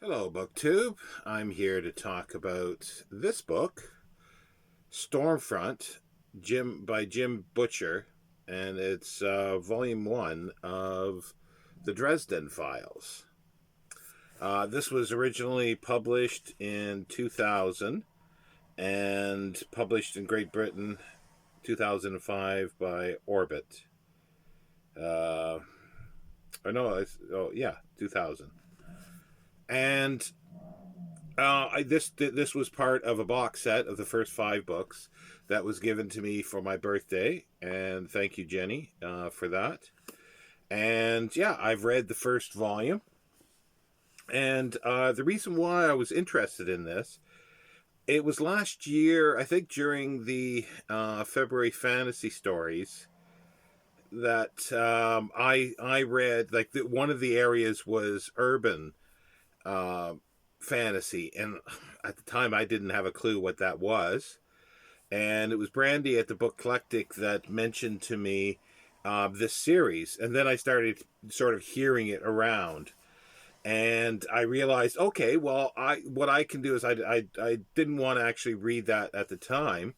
Hello, BookTube. I'm here to talk about this book, Stormfront, by Jim Butcher, and it's volume one of the Dresden Files. This was originally published in 2000 and published in Great Britain 2005 by Orbit. Or no, yeah, 2000. And this was part of a box set of the first 5 books that was given to me for my birthday, and thank you, Jenny, for that. And yeah, I've read the first volume, and the reason why I was interested in this, it was last year, I think, during the February fantasy stories that I read, like, one of the areas was urban uh, fantasy, and at the time I didn't have a clue what that was. And it was Brandy at the Book Collectic that mentioned to me this series, and then I started sort of hearing it around, and I realized, okay, well, what I can do is I didn't want to actually read that at the time,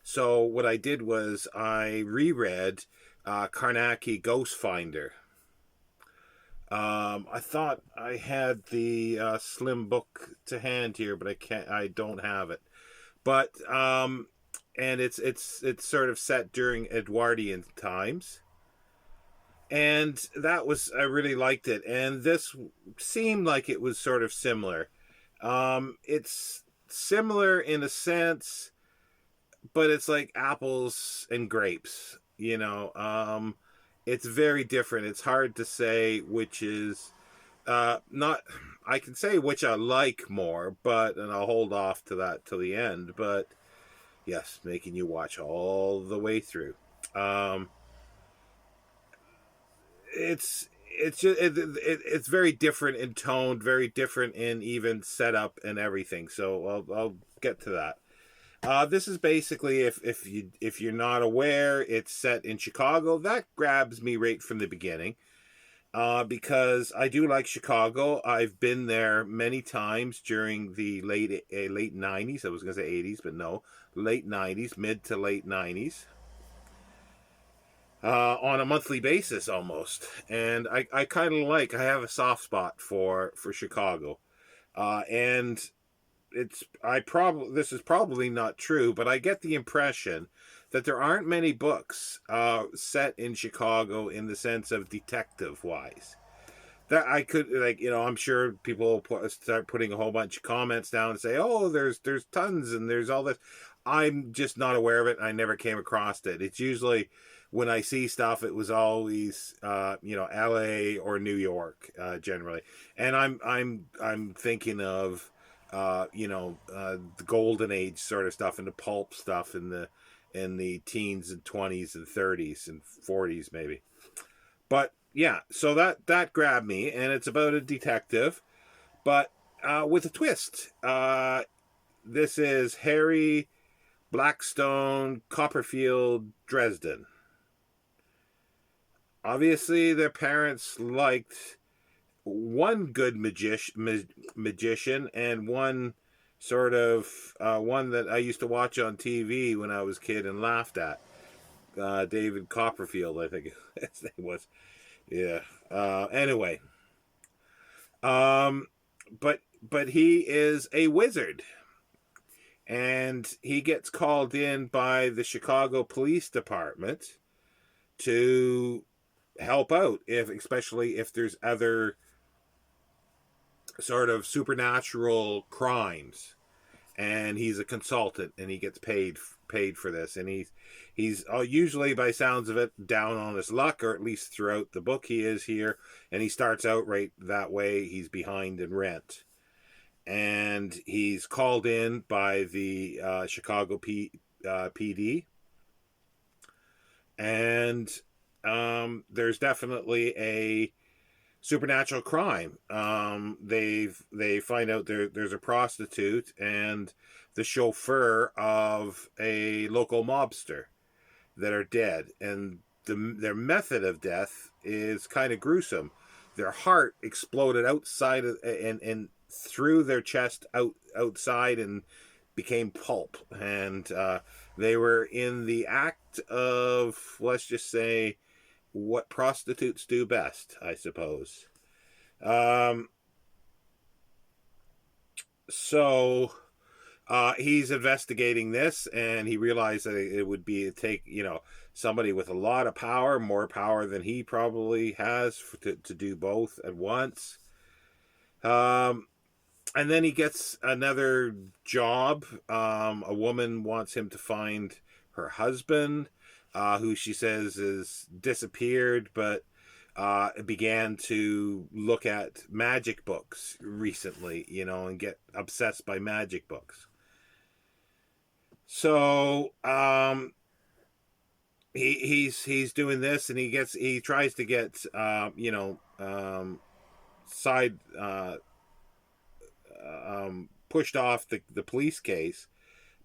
so what I did was I reread Karnacki Ghost Finder. I thought I had the slim book to hand here, but I don't have it. But and it's sort of set during Edwardian times, and I really liked it. And this seemed like it was sort of similar. It's similar in a sense, but it's like apples and grapes. It's very different. It's hard to say which is not. I can say which I like more, and I'll hold off to that till the end. But yes, making you watch all the way through. Um, it's very different in tone, very different in even setup and everything. So I'll get to that. This is basically, if you're not aware, it's set in Chicago. That grabs me right from the beginning, because I do like Chicago. I've been there many times during the late 90s. I was going to say 80s, but no, late 90s, mid to late 90s, on a monthly basis almost. And I kind of I have a soft spot for Chicago, and this is probably not true, but I get the impression that there aren't many books set in Chicago in the sense of detective wise. That I could, I'm sure people start putting a whole bunch of comments down and say, "Oh, there's tons and there's all this." I'm just not aware of it. I never came across it. It's usually when I see stuff, it was always L.A. or New York, generally, and I'm thinking of the golden age sort of stuff and the pulp stuff in the teens and 20s and 30s and 40s maybe. But yeah, so that grabbed me, and it's about a detective, but with a twist. This is Harry Blackstone Copperfield Dresden. Obviously, their parents liked one good magician and one sort of one that I used to watch on TV when I was a kid and laughed at. David Copperfield, I think his name was. Yeah. Anyway, um, but he is a wizard, and he gets called in by the Chicago Police Department to help out, especially if there's other sort of supernatural crimes, and he's a consultant and he gets paid for this, and he's usually, by sounds of it, down on his luck, or at least throughout the book he is here, and he starts out right that way. He's behind in rent, and he's called in by the Chicago PD, and there's definitely a supernatural crime. They find out there's a prostitute and the chauffeur of a local mobster that are dead, and their method of death is kind of gruesome. their heart exploded outside of, and through their chest outside and became pulp. And they were in the act of, let's just say, what prostitutes do best, I suppose. So he's investigating this, and he realized that it would be take somebody with a lot of power, more power than he probably has, to do both at once. And then he gets another job. A woman wants him to find her husband, who she says is disappeared, but began to look at magic books recently, and get obsessed by magic books. So he's doing this, and he tries to get side pushed off the police case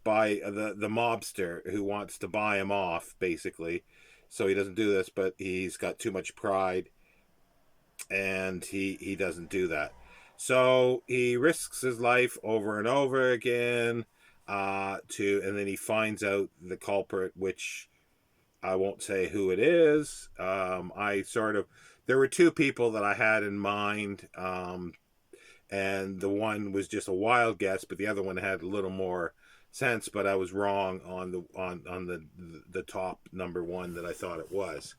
by the mobster who wants to buy him off, basically. So he doesn't do this, but he's got too much pride, and he doesn't do that. So he risks his life over and over again, and then he finds out the culprit, which I won't say who it is. There were two people that I had in mind, and the one was just a wild guess, but the other one had a little more sense. But I was wrong on the top number one that I thought it was.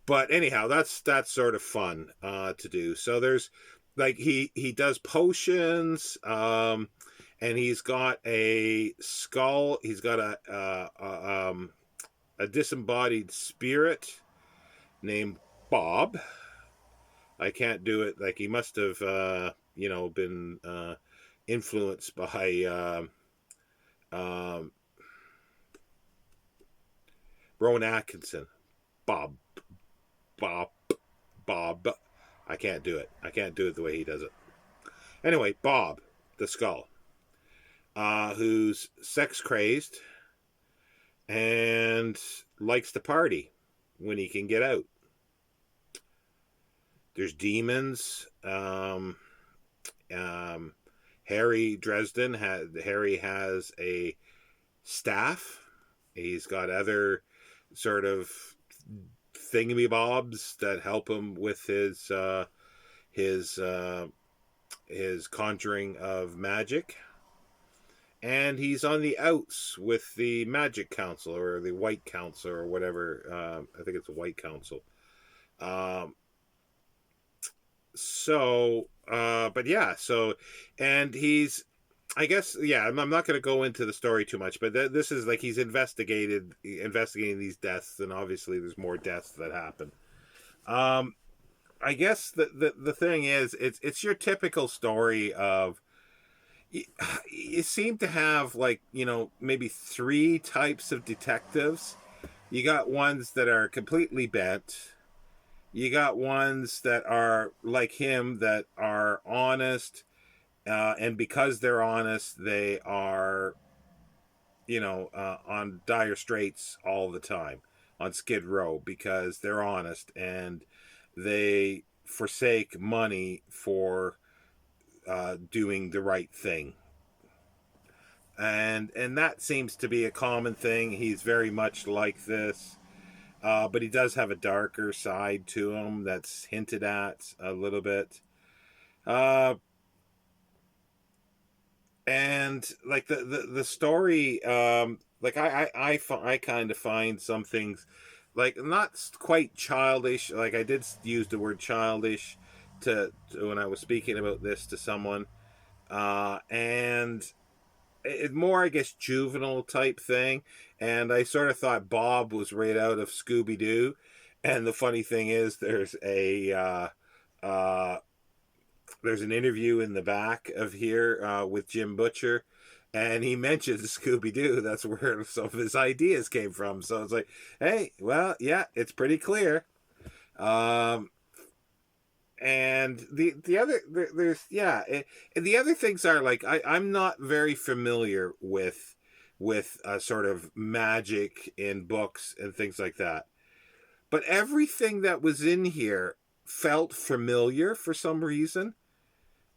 But anyhow, that's sort of fun to do. So there's he does potions, and he's got a skull. He's got a disembodied spirit named Bob. I can't do it. He must have been influenced by Rowan Atkinson. Bob. I can't do it. I can't do it the way he does it. Anyway, Bob, the skull, who's sex crazed and likes to party when he can get out. There's demons. Harry Dresden Harry has a staff. He's got other sort of thingamybobs that help him with his conjuring of magic. And he's on the outs with the Magic Council, or the White Council, or whatever. I think it's the White Council. But yeah, and he's, I guess, yeah, I'm not going to go into the story too much, but this is he's investigating these deaths, and obviously there's more deaths that happen. I guess the thing is, it's your typical story of, you seem to have maybe three types of detectives. You got ones that are completely bent. You got ones that are like him, that are honest, and because they're honest, they are, on dire straits all the time, on Skid Row, because they're honest, and they forsake money for doing the right thing. And that seems to be a common thing. He's very much like this. But he does have a darker side to him that's hinted at a little bit. And the story, I kind of find some things not quite childish. I did use the word childish to when I was speaking about this to someone, and it more, I guess, juvenile type thing. And I sort of thought Bob was right out of Scooby-Doo. And the funny thing is, there's an interview in the back of here with Jim Butcher, and he mentions Scooby-Doo. That's where some of his ideas came from. So it's hey, well, yeah, it's pretty clear. And the other the other things are I'm not very familiar with sort of magic in books and things like that, but everything that was in here felt familiar for some reason.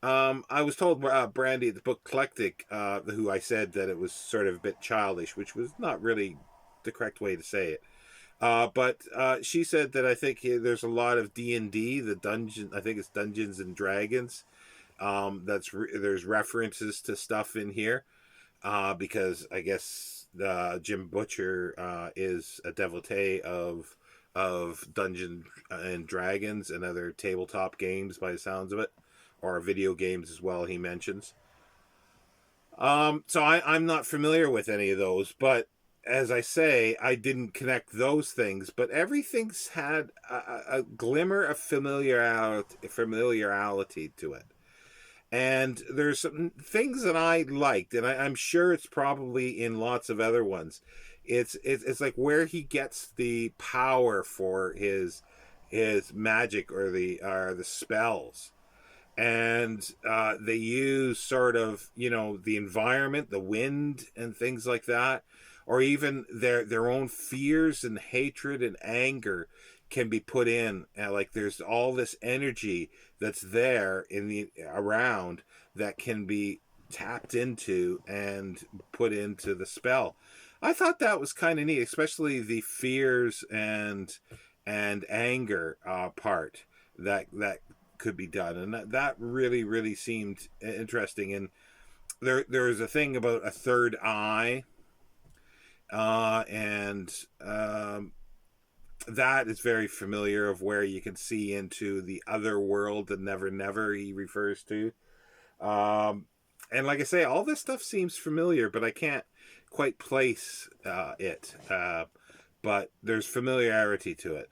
I was told Brandy at the Book Eclectic, who I said that it was sort of a bit childish, which was not really the correct way to say it. But she said that I think there's a lot of D&D, the dungeon. I think it's Dungeons and Dragons. There's references to stuff in here because I guess Jim Butcher is a devotee of Dungeons and Dragons and other tabletop games by the sounds of it, or video games as well. He mentions. So I'm not familiar with any of those, but as I say, I didn't connect those things, but everything's had a glimmer of familiarity to it. And there's some things that I liked, and I'm sure it's probably in lots of other ones. It's like where he gets the power for his magic or the spells, and they use sort of the environment, the wind, and things like that, or even their own fears and hatred and anger can be put in. Like there's all this energy that's there in the around that can be tapped into and put into the spell. I thought that was kind of neat, especially the fears and anger part that could be done, and that really seemed interesting. And there's a thing about a third eye, and that is very familiar, of where you can see into the other world, the never he refers to. And like I say, all this stuff seems familiar, but I can't quite place it. But there's familiarity to it.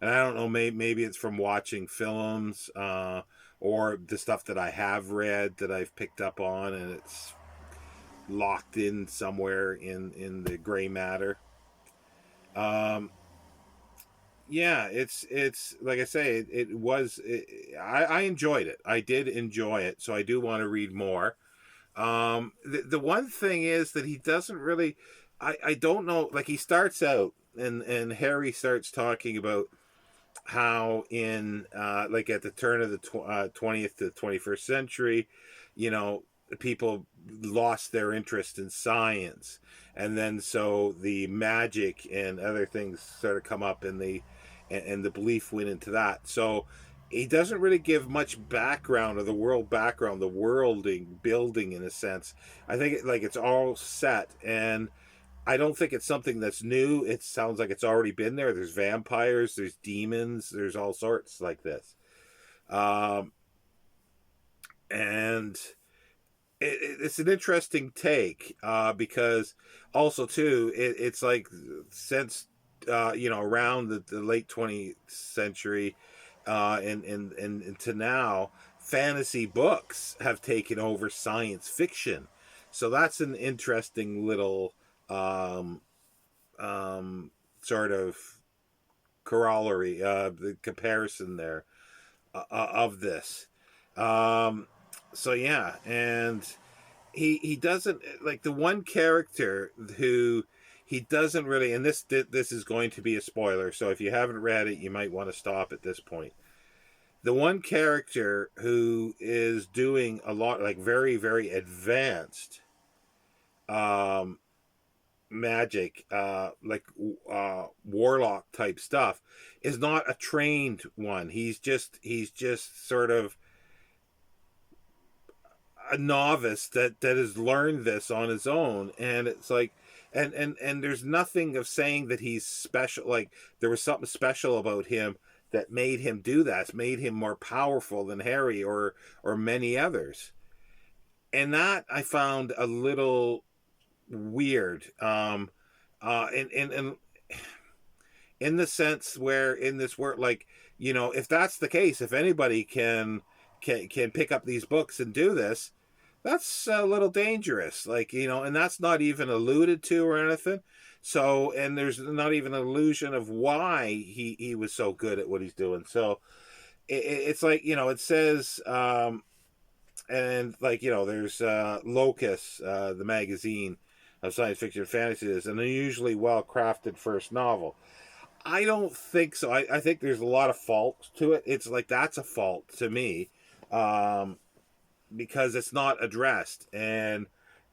And I don't know, maybe it's from watching films or the stuff that I have read that I've picked up on, and it's locked in somewhere in the gray matter. Yeah, it's like I say, I enjoyed it. I did enjoy it, so I do want to read more. The one thing is that he doesn't really, I don't know, like he starts out and Harry starts talking about how in like at the turn of the 20th to 21st century, people lost their interest in science, and then so the magic and other things sort of come up, and the belief went into that. So he doesn't really give much background, or the worlding building, in a sense. I think it's all set, and I don't think it's something that's new. It sounds like it's already been there. There's vampires, there's demons, there's all sorts like this. And it's an interesting take because also too, it's like since around the late 20th century and to now, fantasy books have taken over science fiction. So that's an interesting little sort of corollary, the comparison there of this. So yeah, and he doesn't, like, the one character who he doesn't really, and this is going to be a spoiler, so if you haven't read it, you might want to stop at this point. The one character who is doing a lot, like very very advanced magic, like warlock type stuff, is not a trained one. He's just sort of a novice that has learned this on his own, and it's like, and there's nothing of saying that he's special. Like there was something special about him that made him do that, made him more powerful than Harry or many others, and that I found a little weird. And in the sense where in this world, like, if that's the case, if anybody can pick up these books and do this, that's a little dangerous, like, and that's not even alluded to or anything. So, and there's not even an illusion of why he was so good at what he's doing. So it's like, it says, and like, there's Locus, the magazine of science fiction and fantasy, is an unusually well crafted first novel. I don't think so. I think there's a lot of fault to it. It's like that's a fault to me, um, because it's not addressed, and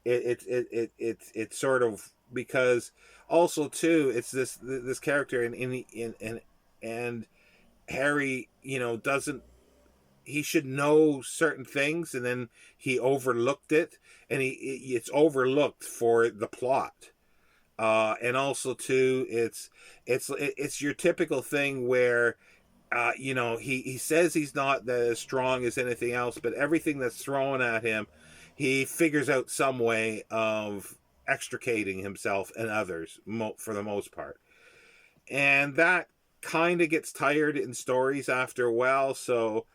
it's sort of because also too it's this character and Harry, doesn't he should know certain things, and then he overlooked it, and it's overlooked for the plot. And also too, it's your typical thing where he says he's not as strong as anything else, but everything that's thrown at him, he figures out some way of extricating himself and others for the most part, and that kind of gets tired in stories after a while. So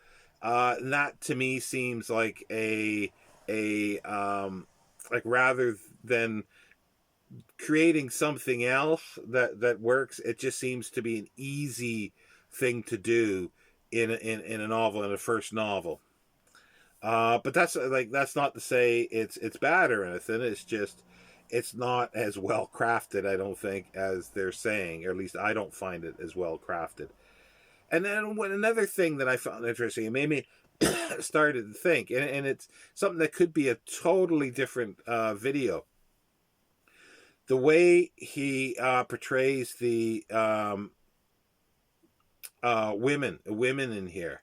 that to me seems like a like rather than creating something else that works, it just seems to be an easy thing to do in a novel, in a first novel. But that's not to say it's bad or anything. It's just it's not as well crafted, I don't think, as they're saying, or at least I don't find it as well crafted. And then another thing that I found interesting, it made me started to think, and it's something that could be a totally different video. The way he portrays the women in here,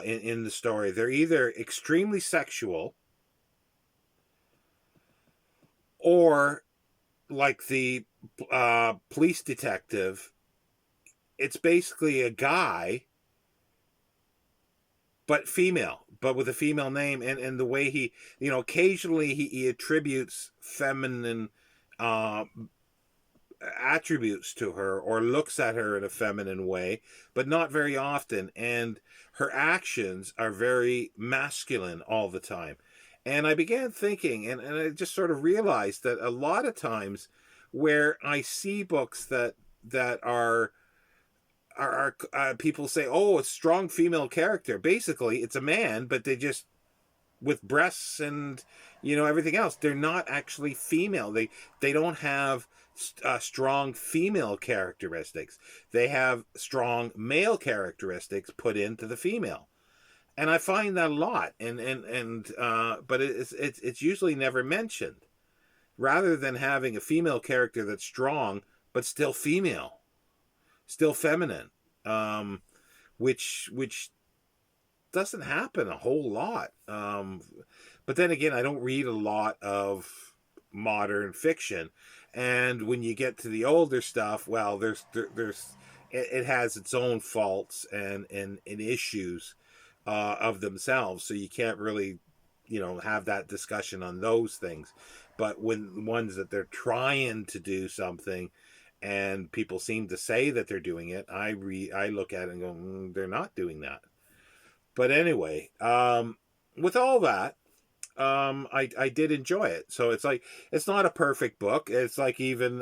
in the story, they're either extremely sexual or like the police detective. It's basically a guy, but female, but with a female name, and the way he, occasionally he attributes feminine uh, attributes to her or looks at her in a feminine way, but not very often. And her actions are very masculine all the time. And I began thinking, and I just sort of realized that a lot of times where I see books that are people say, oh, it's strong female character. Basically, it's a man, but they just with breasts and everything else. They're not actually female. They don't have strong female characteristics. They have strong male characteristics put into the female, and I find that a lot. And but it's usually never mentioned. Rather than having a female character that's strong but still female, still feminine, which doesn't happen a whole lot. But then again, I don't read a lot of modern fiction, and when you get to the older stuff, well, there's it has its own faults and issues of themselves, so you can't really have that discussion on those things. But when the ones that they're trying to do something and people seem to say that they're doing it, I look at it and go, they're not doing that. But anyway, with all that, I did enjoy it. So it's not a perfect book. It's like even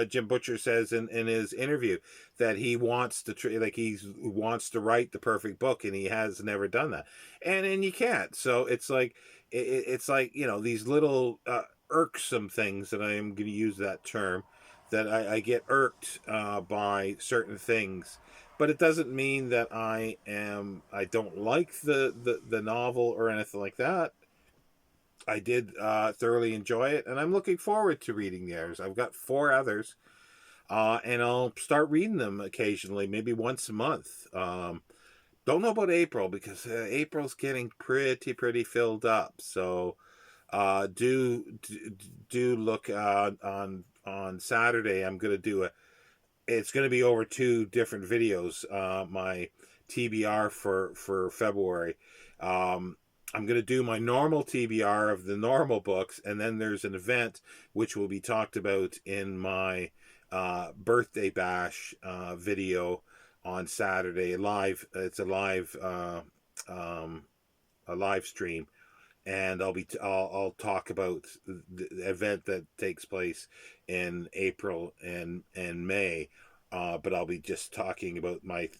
Jim Butcher says in his interview that he wants to he wants to write the perfect book, and he has never done that, and you can't. So it's like it's like these little irksome things, that I am going to use that term, that I get irked by certain things, but it doesn't mean that I don't like the novel or anything like that. I did thoroughly enjoy it, and I'm looking forward to reading the others. I've got 4 others, and I'll start reading them occasionally, maybe once a month. Don't know about April, because April's getting pretty filled up. So do look on Saturday. I'm gonna do it's going to be over 2 different videos. My TBR for February. I'm going to do my normal TBR of the normal books, and then there's an event which will be talked about in my birthday bash video on Saturday. Live. It's a live stream, and I'll talk about the event that takes place in April and May, but I'll be just talking about my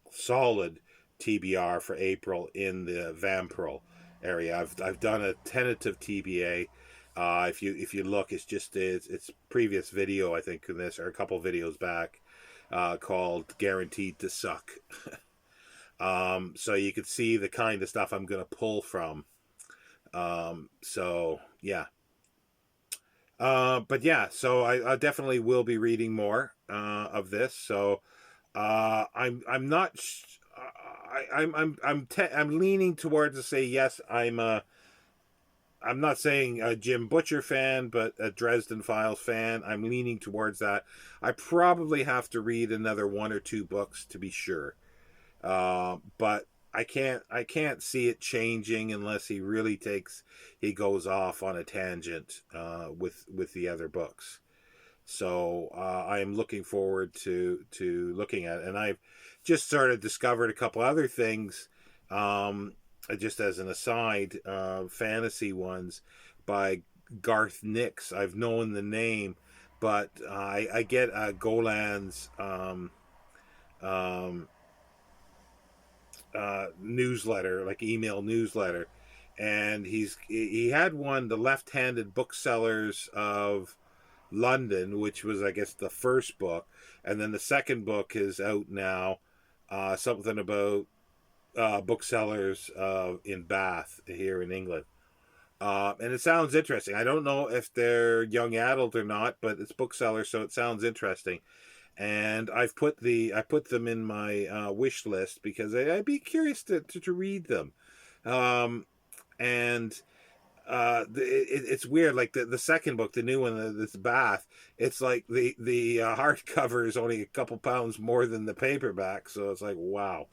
solid TBR for April in the Vampiro area. I've done a tentative TBA If you look, it's previous video, I think, in this, or a couple videos back, called "Guaranteed to Suck." So you could see the kind of stuff I'm going to pull from. So yeah. But yeah, so I definitely will be reading more of this. So I'm not. I'm leaning towards to say yes. I'm not saying a Jim Butcher fan, but a Dresden Files fan. I'm leaning towards that. I probably have to read another one or two books to be sure. But I can't see it changing unless he goes off on a tangent with the other books. So I am looking forward to looking at it. And I've just sort of discovered a couple other things, just as an aside, fantasy ones by Garth Nix. I've known the name, but I get Golan's um, newsletter, like email newsletter, and he had one, the Left-Handed Booksellers of London, which was, I guess, the first book, and then the second book is out now, something about booksellers in Bath here in England. And it sounds interesting. I don't know if they're young adult or not, but it's booksellers, so it sounds interesting. And I put them in my wish list because I'd be curious to read them. And it's weird. Like the second book, the new one, this Bath. It's like the hardcover is only a couple pounds more than the paperback, so it's like wow,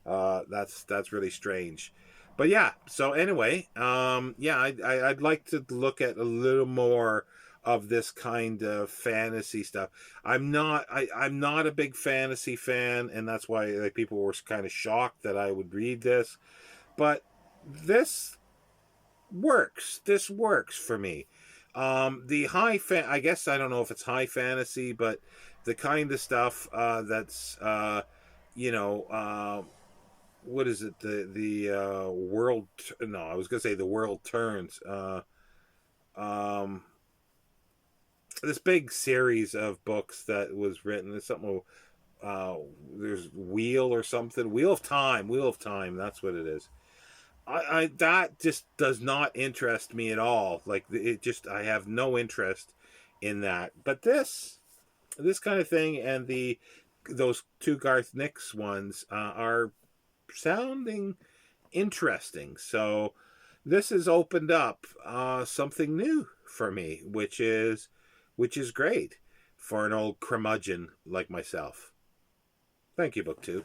that's really strange. But yeah. So anyway, yeah, I'd like to look at a little more of this kind of fantasy stuff. I'm not a big fantasy fan, and that's why like people were kind of shocked that I would read this. But this works. This works for me. The I guess I don't know if it's high fantasy, but the kind of stuff that's you know, what is it? The world? No, I was gonna say the world turns. Um, this big series of books that was written. There's something. Uh, there's Wheel or something. Wheel of Time. Wheel of Time. That's what it is. I that just does not interest me at all. Like it just, I have no interest in that. But this kind of thing, and those two Garth Nix ones are sounding interesting. So this has opened up something new for me, which is great for an old curmudgeon like myself. Thank you, BookTube.